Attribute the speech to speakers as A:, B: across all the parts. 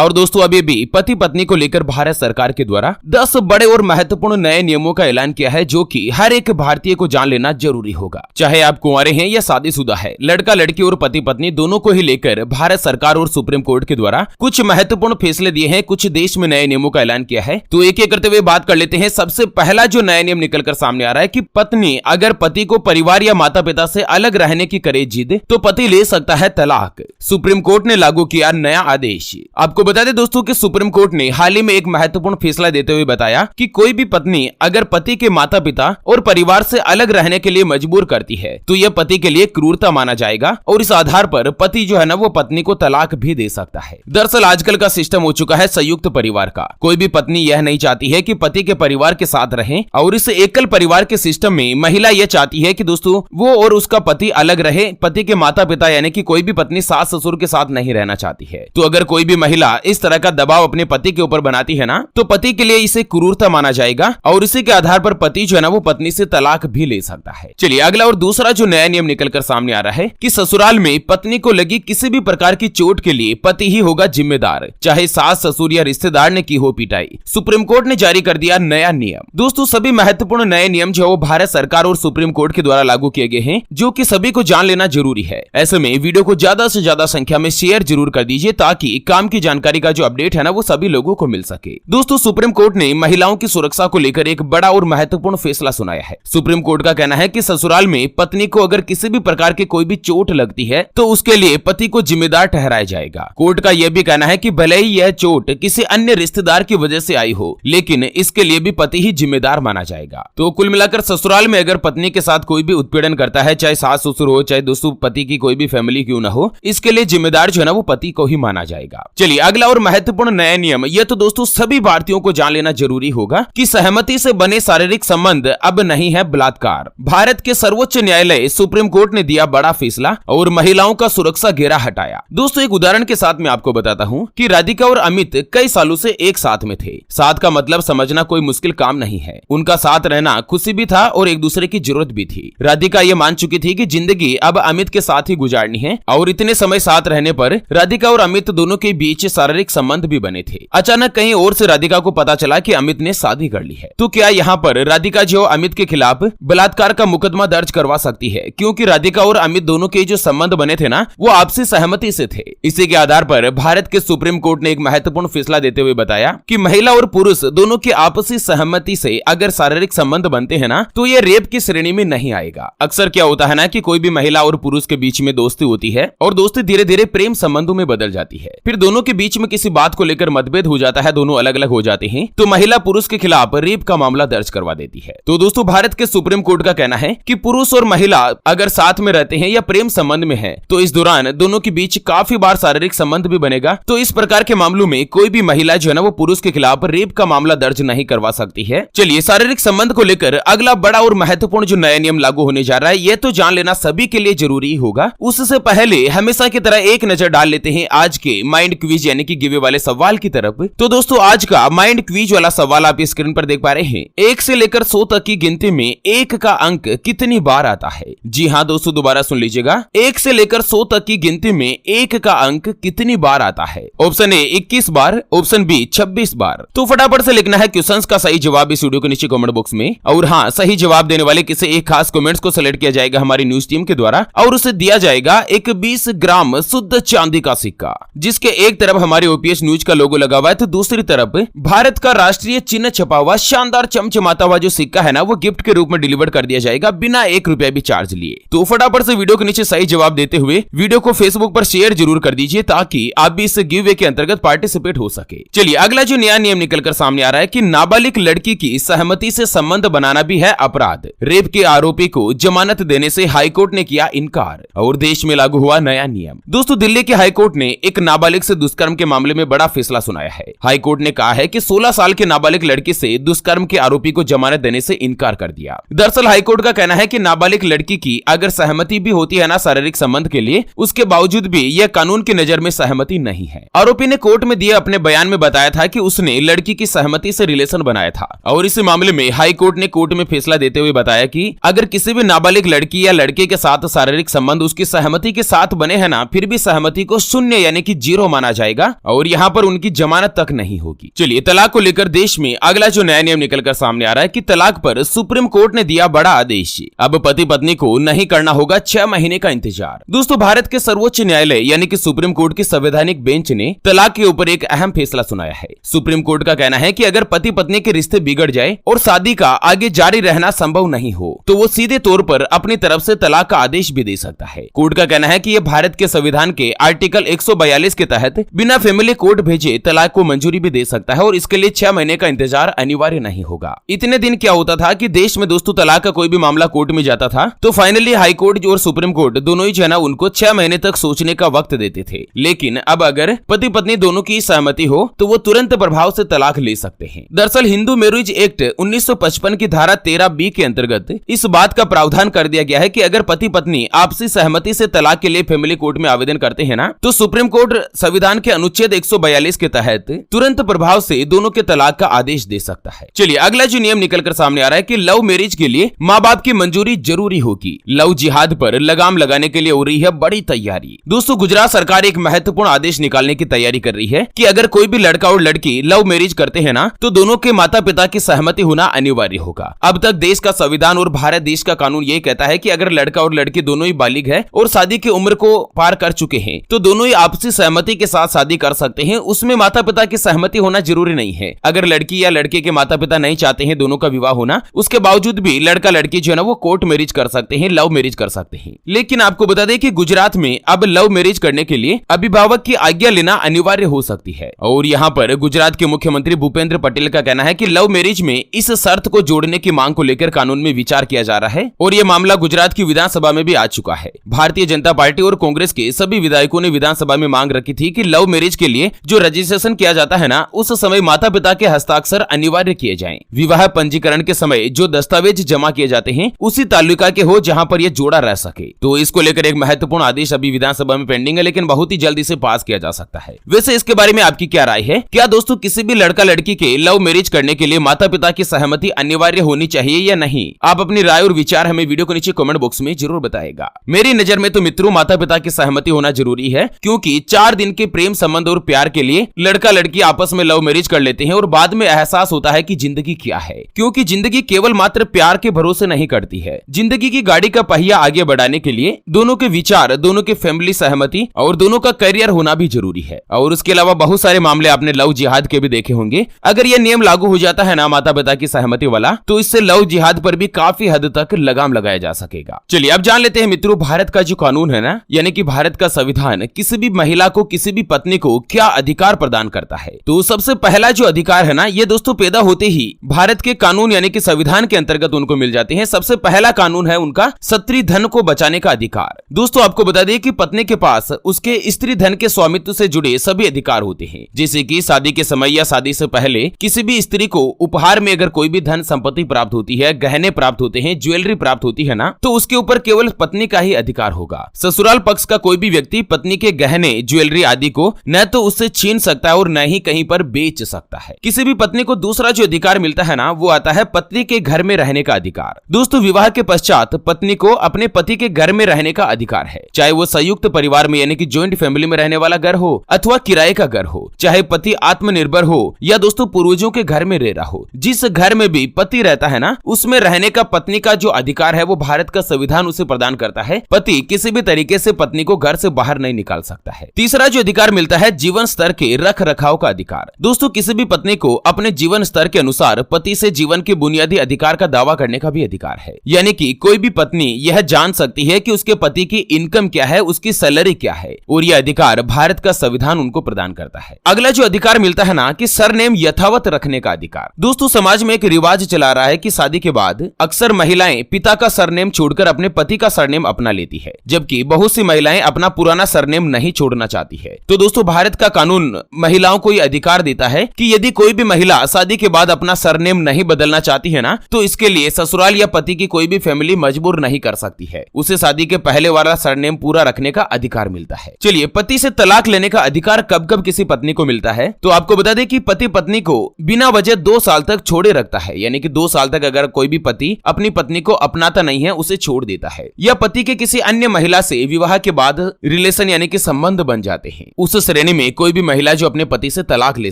A: और दोस्तों अभी भी पति पत्नी को लेकर भारत सरकार के द्वारा 10 बड़े और महत्वपूर्ण नए नियमों का ऐलान किया है, जो कि हर एक भारतीय को जान लेना जरूरी होगा। चाहे आप कुंवारे हैं या शादीशुदा है, लड़का लड़की और पति पत्नी दोनों को ही लेकर भारत सरकार और सुप्रीम कोर्ट के द्वारा कुछ महत्वपूर्ण फैसले दिए हैं, कुछ देश में नए नियमों का ऐलान किया है। तो एक एक करते हुए बात कर लेते हैं। सबसे पहला जो नया नियम निकलकर सामने आ रहा है कि पत्नी अगर पति को परिवार या माता पिता से अलग रहने की करे जिद तो पति ले सकता है तलाक। सुप्रीम कोर्ट ने लागू किया नया आदेश। आपको बता दें दोस्तों कि सुप्रीम कोर्ट ने हाल ही में एक महत्वपूर्ण फैसला देते हुए बताया कि कोई भी पत्नी अगर पति के माता पिता और परिवार से अलग रहने के लिए मजबूर करती है तो यह पति के लिए क्रूरता माना जाएगा और इस आधार पर पति जो है ना वो पत्नी को तलाक भी दे सकता है। दरअसल आजकल का सिस्टम हो चुका है संयुक्त परिवार का। कोई भी पत्नी यह नहीं चाहती है कि पति के परिवार के साथ रहें और इस एकल परिवार के सिस्टम में महिला यह चाहती है कि दोस्तों वो और उसका पति अलग रहे। पति के माता पिता यानी कि कोई भी पत्नी सास ससुर के साथ नहीं रहना चाहती है। तो अगर कोई भी महिला इस तरह का दबाव अपने पति के ऊपर बनाती है ना तो पति के लिए इसे क्रूरता माना जाएगा और इसी के आधार पर पति जो है ना वो पत्नी से तलाक भी ले सकता है। चलिए अगला और दूसरा जो नया नियम निकलकर सामने आ रहा है कि ससुराल में पत्नी को लगी किसी भी प्रकार की चोट के लिए पति ही होगा जिम्मेदार, चाहे सास ससुर या रिश्तेदार ने की हो पिटाई। सुप्रीम कोर्ट ने जारी कर दिया नया नियम। दोस्तों सभी महत्वपूर्ण नए नियम जो भारत सरकार और सुप्रीम कोर्ट के द्वारा लागू किए गए हैं, जो कि सभी को जान लेना जरूरी है। ऐसे में वीडियो को ज्यादा से ज्यादा संख्या में शेयर जरूर कर दीजिए ताकि काम की जानकारी का जो अपडेट है ना वो सभी लोगों को मिल सके। दोस्तों सुप्रीम कोर्ट ने महिलाओं की सुरक्षा को लेकर एक बड़ा और महत्वपूर्ण फैसला सुनाया है। सुप्रीम कोर्ट का कहना है कि ससुराल में पत्नी को अगर किसी भी प्रकार की कोई भी चोट लगती है तो उसके लिए पति को जिम्मेदार ठहराया जाएगा। कोर्ट का यह भी कहना है कि भले ही यह चोट किसी अन्य रिश्तेदार की वजह से आई हो, लेकिन इसके लिए भी पति ही जिम्मेदार माना जाएगा। तो कुल मिलाकर ससुराल में अगर पत्नी के साथ कोई भी उत्पीड़न करता है, चाहे सास ससुर हो चाहे दोस्तों पति की कोई भी फैमिली क्यों ना हो, इसके लिए जिम्मेदार जो है ना वो पति को ही माना जाएगा। चलिए अगला और महत्वपूर्ण नया नियम, यह तो दोस्तों सभी भारतीयों को जान लेना जरूरी होगा कि सहमति से बने शारीरिक संबंध अब नहीं है बलात्कार। भारत के सर्वोच्च न्यायालय सुप्रीम कोर्ट ने दिया बड़ा फैसला और महिलाओं का सुरक्षा घेरा हटाया। दोस्तों एक उदाहरण के साथ मैं आपको बताता हूँ कि राधिका और अमित कई सालों से एक साथ में थे। साथ का मतलब समझना कोई मुश्किल काम नहीं है। उनका साथ रहना खुशी भी था और एक दूसरे की जरूरत भी थी। राधिका ये मान चुकी थी कि जिंदगी अब अमित के साथ ही गुजारनी है और इतने समय साथ रहने पर राधिका और अमित दोनों के बीच शारीरिक संबंध भी बने थे। अचानक कहीं और से राधिका को पता चला कि अमित ने शादी कर ली है। तो क्या यहाँ पर राधिका जो अमित के खिलाफ बलात्कार का मुकदमा दर्ज करवा सकती है, क्योंकि राधिका और अमित दोनों के जो संबंध बने थे ना वो आपसी सहमति से थे। इसी के आधार पर भारत के सुप्रीम कोर्ट ने एक महत्वपूर्ण फैसला देते हुए बताया कि महिला और पुरुष दोनों की आपसी सहमति से अगर शारीरिक संबंध बनते हैं ना तो ये रेप की श्रेणी में नहीं आएगा। अक्सर क्या होता है ना कि कोई भी महिला और पुरुष के बीच में दोस्ती होती है और दोस्ती धीरे धीरे प्रेम संबंधों में बदल जाती है। फिर दोनों के बीच में किसी बात को लेकर मतभेद हो जाता है, दोनों अलग अलग हो जाते हैं, तो महिला पुरुष के खिलाफ रेप का मामला दर्ज करवा देती है। तो दोस्तों भारत के सुप्रीम कोर्ट का कहना है कि पुरुष और महिला अगर साथ में रहते हैं या प्रेम संबंध में है तो इस दौरान दोनों के बीच काफी बार शारीरिक संबंध भी बनेगा। तो इस प्रकार के मामलों में कोई भी महिला जो है ना वो पुरुष के खिलाफ रेप का मामला दर्ज नहीं करवा सकती है। चलिए शारीरिक संबंध को लेकर अगला बड़ा और महत्वपूर्ण जो नया नियम लागू होने जा रहा है ये तो जान लेना सभी के लिए जरूरी होगा। उससे पहले हमेशा की तरह एक नजर डाल लेते हैं आज के माइंड क्विज यानी कि गिवे वाले सवाल की तरफ। तो दोस्तों आज का माइंड क्विज वाला सवाल आप स्क्रीन पर देख पा रहे हैं। 1 से लेकर 100 तक की गिनती में 1 का अंक कितनी बार आता है? जी हाँ दोस्तों दोबारा सुन लीजिएगा, 1 से लेकर 100 तक की गिनती में 1 का अंक कितनी बार आता है? ऑप्शन ए 21 बार, ऑप्शन बी 26 बार। तो फटाफट से लिखना है क्वेश्चंस का सही जवाब इस वीडियो के नीचे कमेंट बॉक्स में। और हाँ सही जवाब देने वाले किसी एक खास कमेंट्स को सिलेक्ट किया जाएगा हमारी न्यूज टीम के द्वारा और उसे दिया जाएगा एक 20 ग्राम शुद्ध चांदी का सिक्का, जिसके एक तरफ हमारे ओपीएस न्यूज का लोगो लगा हुआ है तो दूसरी तरफ भारत का राष्ट्रीय चिन्ह छपा हुआ शानदार चमचमाता हुआ जो सिक्का है ना वो गिफ्ट के रूप में डिलीवर कर दिया जाएगा बिना 1 रुपया भी चार्ज लिए। तो फटाफट से वीडियो के नीचे सही जवाब देते हुए वीडियो को फेसबुक पर शेयर जरूर कर दीजिए ताकि आप भी इस गिव अवे के अंतर्गत पार्टिसिपेट हो सके। चलिए अगला जो नया नियम निकलकर सामने आ रहा है कि नाबालिग लड़की की सहमति से संबंध बनाना भी है अपराध। रेप के आरोपी को जमानत देने से हाईकोर्ट ने किया इनकार और देश में लागू हुआ नया नियम। दोस्तों दिल्ली के हाईकोर्ट ने एक नाबालिग से दुष्कर्म के मामले में बड़ा फैसला सुनाया है। हाईकोर्ट ने कहा है कि 16 साल के नाबालिग लड़की से दुष्कर्म के आरोपी को जमानत देने से इनकार कर दिया। दरअसल हाईकोर्ट का कहना है कि नाबालिग लड़की की अगर सहमति भी होती है ना शारीरिक संबंध के लिए, उसके बावजूद भी यह कानून की नजर में सहमति नहीं है। आरोपी ने कोर्ट में दिए अपने बयान में बताया था कि उसने लड़की की सहमति से रिलेशन बनाया था और इस मामले में हाईकोर्ट ने कोर्ट में फैसला देते हुए बताया कि अगर किसी भी नाबालिग लड़की या लड़के के साथ शारीरिक संबंध उसकी सहमति के साथ बने हैं ना, फिर भी सहमति को शून्य यानी कि 0 माना जाएगा जाएगा और यहाँ पर उनकी जमानत तक नहीं होगी। चलिए, तलाक को लेकर देश में अगला जो नया नियम निकलकर सामने आ रहा है कि तलाक पर सुप्रीम कोर्ट ने दिया बड़ा आदेश। अब पति पत्नी को नहीं करना होगा 6 महीने का इंतजार। दोस्तों, भारत के सर्वोच्च न्यायालय यानी कि सुप्रीम कोर्ट की संवैधानिक बेंच ने तलाक के ऊपर एक अहम फैसला सुनाया है। सुप्रीम कोर्ट का कहना है कि अगर पति पत्नी के रिश्ते बिगड़ जाए और शादी का आगे जारी रहना संभव नहीं हो तो वो सीधे तौर पर अपनी तरफ से तलाक का आदेश भी दे सकता है। कोर्ट का कहना है कि यह भारत के संविधान के आर्टिकल 142 के तहत बिना फैमिली कोर्ट भेजे तलाक को मंजूरी भी दे सकता है और इसके लिए 6 महीने का इंतजार अनिवार्य नहीं होगा। इतने दिन क्या होता था कि देश में दोस्तों तलाक का कोई भी मामला कोर्ट में जाता था तो फाइनली हाई कोर्ट और सुप्रीम कोर्ट दोनों ही जो है ना उनको 6 महीने तक सोचने का वक्त देते थे। लेकिन अब अगर पति पत्नी दोनों की सहमति हो तो वो तुरंत प्रभाव से तलाक ले सकते हैं। दरअसल हिंदू मैरिज एक्ट 1955 की धारा 13B के अंतर्गत इस बात का प्रावधान कर दिया गया है कि अगर पति पत्नी आपसी सहमति से तलाक के लिए फैमिली कोर्ट में आवेदन करते हैं ना तो सुप्रीम कोर्ट संविधान के अनुच्छेद 142 के तहत तुरंत प्रभाव से दोनों के तलाक का आदेश दे सकता है। चलिए, अगला जो नियम निकलकर सामने आ रहा है कि लव मैरिज के लिए माँ बाप की मंजूरी जरूरी होगी। लव जिहाद पर लगाम लगाने के लिए हो रही है बड़ी तैयारी। दोस्तों, गुजरात सरकार एक महत्वपूर्ण आदेश निकालने की तैयारी कर रही है कि अगर कोई भी लड़का और लड़की लव मैरिज करते हैं ना तो दोनों के माता पिता की सहमति होना अनिवार्य होगा। अब तक देश का संविधान और भारत देश का कानून ये कहता है कि अगर लड़का और लड़की दोनों ही बालिग है और शादी की उम्र को पार कर चुके हैं तो दोनों ही आपसी सहमति के साथ शादी कर सकते हैं। उसमें माता पिता की सहमति होना जरूरी नहीं है। अगर लड़की या लड़के के माता पिता नहीं चाहते हैं दोनों का विवाह होना, उसके बावजूद भी लड़का लड़की जो है ना वो कोर्ट मैरिज कर सकते हैं, लव मैरिज कर सकते हैं। लेकिन आपको बता दें कि गुजरात में अब लव मैरिज करने के लिए अभिभावक की आज्ञा लेना अनिवार्य हो सकती है। और यहाँ पर गुजरात के मुख्यमंत्री भूपेंद्र पटेल का कहना है कि लव मैरिज में इस शर्त को जोड़ने की मांग को लेकर कानून में विचार किया जा रहा है और यह मामला गुजरात की विधानसभा में भी आ चुका है। भारतीय जनता पार्टी और कांग्रेस के सभी विधायकों ने विधानसभा में मांग रखी थी कि लव मैरिज के लिए जो रजिस्ट्रेशन किया जाता है ना उस समय माता पिता के हस्ताक्षर अनिवार्य किए जाएं। विवाह पंजीकरण के समय जो दस्तावेज जमा किए जाते हैं उसी तालुका के हो जहां पर यह जोड़ा रह सके। तो इसको लेकर एक महत्वपूर्ण आदेश अभी विधानसभा में पेंडिंग है, लेकिन बहुत ही जल्दी से पास किया जा सकता है। वैसे इसके बारे में आपकी क्या राय है? क्या दोस्तों किसी भी लड़का लड़की के लव मैरिज करने के लिए माता पिता की सहमति अनिवार्य होनी चाहिए या नहीं? आप अपनी राय और विचार हमें वीडियो को नीचे कमेंट बॉक्स में जरूर बताएगा। मेरी नजर में तो मित्रों माता पिता की सहमति होना जरूरी है, क्योंकि 4 दिन के प्रेम संबंध और प्यार के लिए लड़का लड़की आपस में लव मैरिज कर लेते हैं और बाद में एहसास होता है कि जिंदगी क्या है। क्योंकि जिंदगी केवल मात्र प्यार के भरोसे नहीं कटती है। जिंदगी की गाड़ी का पहिया आगे बढ़ाने के लिए दोनों के विचार, दोनों के फैमिली सहमति और दोनों का करियर होना भी जरूरी है। और उसके अलावा बहुत सारे मामले आपने लव जिहाद के भी देखे होंगे। अगर यह नियम लागू हो जाता है ना माता पिता की सहमति वाला, तो इससे लव जिहाद पर भी काफी हद तक लगाम लगाया जा सकेगा। चलिए अब जान लेते हैं मित्रों, भारत का जो कानून है ना, यानी कि भारत का संविधान किसी भी महिला को, किसी भी पत्नी को क्या अधिकार प्रदान करता है। तो सबसे पहला जो अधिकार है ना, ये दोस्तों पैदा होते ही भारत के कानून यानी कि संविधान के अंतर्गत उनको मिल जाते हैं। सबसे पहला कानून है उनका स्त्री धन को बचाने का अधिकार। दोस्तों आपको बता दें कि पत्नी के पास उसके स्त्री धन के स्वामित्व से जुड़े सभी अधिकार होते हैं, जैसे कि शादी के समय या शादी से पहले किसी भी स्त्री को उपहार में अगर कोई भी धन संपत्ति प्राप्त होती है, गहने प्राप्त होते हैं, ज्वेलरी प्राप्त होती है ना, तो उसके ऊपर केवल पत्नी का ही अधिकार होगा। ससुराल पक्ष का कोई भी व्यक्ति पत्नी के गहने, ज्वेलरी आदि को न तो उससे छीन सकता है और न ही कहीं पर बेच सकता है। किसी भी पत्नी को दूसरा जो अधिकार मिलता है ना, वो आता है पत्नी के घर में रहने का अधिकार। दोस्तों विवाह के पश्चात पत्नी को अपने पति के घर में रहने का अधिकार है, चाहे वो संयुक्त परिवार में यानी कि ज्वाइंट फैमिली में रहने वाला घर हो अथवा किराए का घर हो, चाहे पति आत्मनिर्भर हो या दोस्तों पूर्वजों के घर में रह रहा हो। जिस घर में भी पति रहता है ना, उसमें रहने का पत्नी का जो अधिकार है वो भारत का संविधान उसे प्रदान करता है। पति किसी भी तरीके से पत्नी को घर से बाहर नहीं निकाल सकता है। तीसरा जो अधिकार मिलता है जीवन स्तर के रख रखाव का अधिकार। दोस्तों किसी भी पत्नी को अपने जीवन स्तर के अनुसार पति से जीवन के बुनियादी अधिकार का दावा करने का भी अधिकार है। यानी कि कोई भी पत्नी यह जान सकती है कि उसके पति की इनकम क्या है, उसकी सैलरी क्या है, और यह अधिकार भारत का संविधान उनको प्रदान करता है। अगला जो अधिकार मिलता है ना कि सरनेम यथावत रखने का अधिकार। दोस्तों समाज में एक रिवाज चला रहा है कि शादी के बाद अक्सर महिलाएं पिता का सरनेम छोड़कर अपने पति का सरनेम अपना लेती है, जबकि बहुत सी महिलाएं अपना पुराना सरनेम नहीं छोड़ना चाहती है। तो दोस्तों भारत का कानून महिलाओं को यह अधिकार देता है कि यदि कोई भी महिला शादी के बाद अपना सरनेम नहीं बदलना चाहती है ना, तो इसके लिए ससुराल या पति की कोई भी फैमिली मजबूर नहीं कर सकती है। उसे शादी के पहले वाला सरनेम पूरा रखने का अधिकार मिलता है। चलिए पति से तलाक लेने का अधिकार कब कब किसी पत्नी को मिलता है, तो आपको बता दें कि पति पत्नी को बिना वजह 2 साल तक छोड़े रखता है। यानी कि 2 साल तक अगर कोई भी पति अपनी पत्नी को अपनाता नहीं है, उसे छोड़ देता है, या पति के किसी अन्य महिला से विवाह के बाद रिलेशन यानी कि संबंध बन जाते हैं, उस श्रेणी में कोई भी महिला जो अपने पति से तलाक ले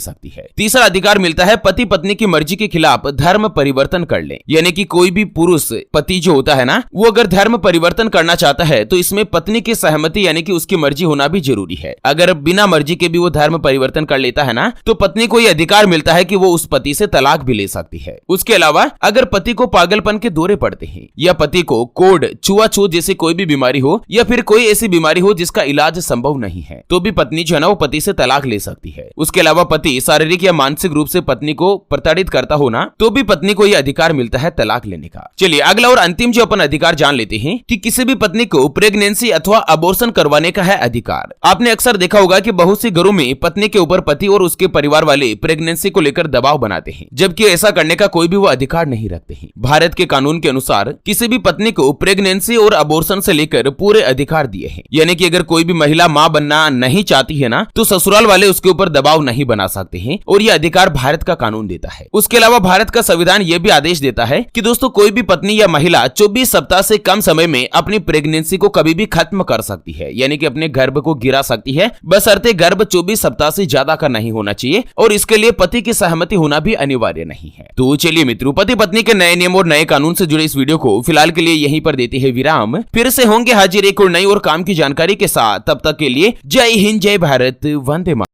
A: सकती है। तीसरा अधिकार मिलता है पति पत्नी की मर्जी के खिलाफ धर्म परिवर्तन कर ले, यानी कि कोई भी पुरुष पति जो होता है ना, वो अगर धर्म परिवर्तन करना चाहता है तो इसमें पत्नी की सहमति यानी कि उसकी मर्जी होना भी जरूरी है। अगर बिना मर्जी के भी वो धर्म परिवर्तन कर लेता है ना, तो पत्नी को यह अधिकार मिलता है कि वो उस पति से तलाक भी ले सकती है। उसके अलावा अगर पति को पागलपन के दौरे पड़ते हैं या पति को कोढ़, छुआछूत जैसी कोई भी बीमारी हो या फिर कोई ऐसी बीमारी हो जिसका इलाज संभव नहीं है, तो भी पत्नी जो है ना वो पति से तलाक ले सकती है। उसके अलावा पति शारीरिक या मानसिक रूप से पत्नी को प्रताड़ित करता हो ना, तो भी पत्नी को यह अधिकार मिलता है तलाक लेने का। चलिए अगला और अंतिम जो अपन अधिकार जान लेते हैं कि किसी भी पत्नी को प्रेगनेंसी अथवा अबॉर्शन करवाने का है अधिकार। आपने अक्सर देखा होगा कि बहुत सी घरों में पत्नी के ऊपर पति और उसके परिवार वाले प्रेगनेंसी को लेकर दबाव बनाते हैं, जबकि ऐसा करने का कोई भी वो अधिकार नहीं रखते हैं। भारत के कानून के अनुसार किसी भी पत्नी को प्रेगनेंसी और अबॉर्शन से लेकर पूरे अधिकार दिए हैं, यानी कि अगर कोई भी महिला मां बनना नहीं चाहती है ना, तो ससुराल वाले उसके ऊपर दबाव नहीं बना सकते हैं और यह अधिकार भारत का कानून देता है। उसके अलावा भारत का संविधान यह भी आदेश देता है कि दोस्तों कोई भी पत्नी या महिला 24 सप्ताह से कम समय में अपनी प्रेगनेंसी को कभी भी खत्म कर सकती है, यानी कि अपने गर्भ को गिरा सकती है, बशर्ते गर्भ 24 सप्ताह से ज्यादा का नहीं होना चाहिए और इसके लिए पति की सहमति होना भी अनिवार्य नहीं है। तो चलिए मित्रों, पति पत्नी के नए नियम और नए कानून से जुड़े इस वीडियो को फिलहाल के लिए यहीं पर देते हैं विराम। फिर से होंगे हाजिर एक और नई और काम की जानकारी के साथ। तब तक के लिए जय हिंद, जय भारत, वंदे मातरम।